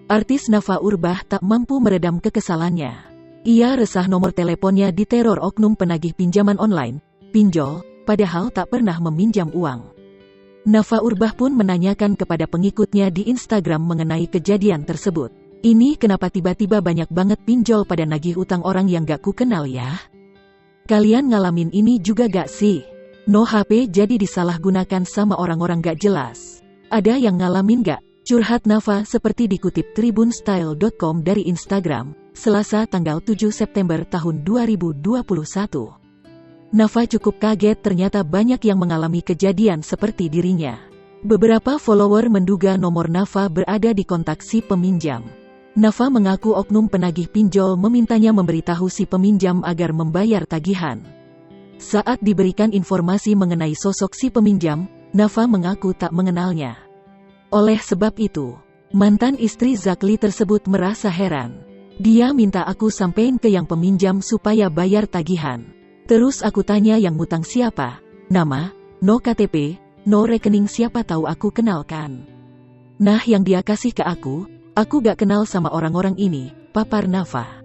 Artis Nafa Urbach tak mampu meredam kekesalannya. Ia resah nomor teleponnya diteror oknum penagih pinjaman online, pinjol, padahal tak pernah meminjam uang. Nafa Urbach pun menanyakan kepada pengikutnya di Instagram mengenai kejadian tersebut. Ini kenapa tiba-tiba banyak banget pinjol pada nagih utang orang yang gak ku kenal ya? Kalian ngalamin ini juga gak sih? No HP jadi disalahgunakan sama orang-orang gak jelas. Ada yang ngalamin gak? Curhat Nafa seperti dikutip tribunstyle.com dari Instagram, Selasa tanggal 7 September tahun 2021. Nafa cukup kaget ternyata banyak yang mengalami kejadian seperti dirinya. Beberapa follower menduga nomor Nafa berada di kontak si peminjam. Nafa mengaku oknum penagih pinjol memintanya memberitahu si peminjam agar membayar tagihan. Saat diberikan informasi mengenai sosok si peminjam, Nafa mengaku tak mengenalnya. Oleh sebab itu, mantan istri Zakli tersebut merasa heran. Dia minta aku sampein ke yang peminjam supaya bayar tagihan. Terus aku tanya yang ngutang siapa? Nama, no KTP, no rekening, siapa tahu aku kenalkan. Nah yang dia kasih ke aku gak kenal sama orang-orang ini, papar Nafa.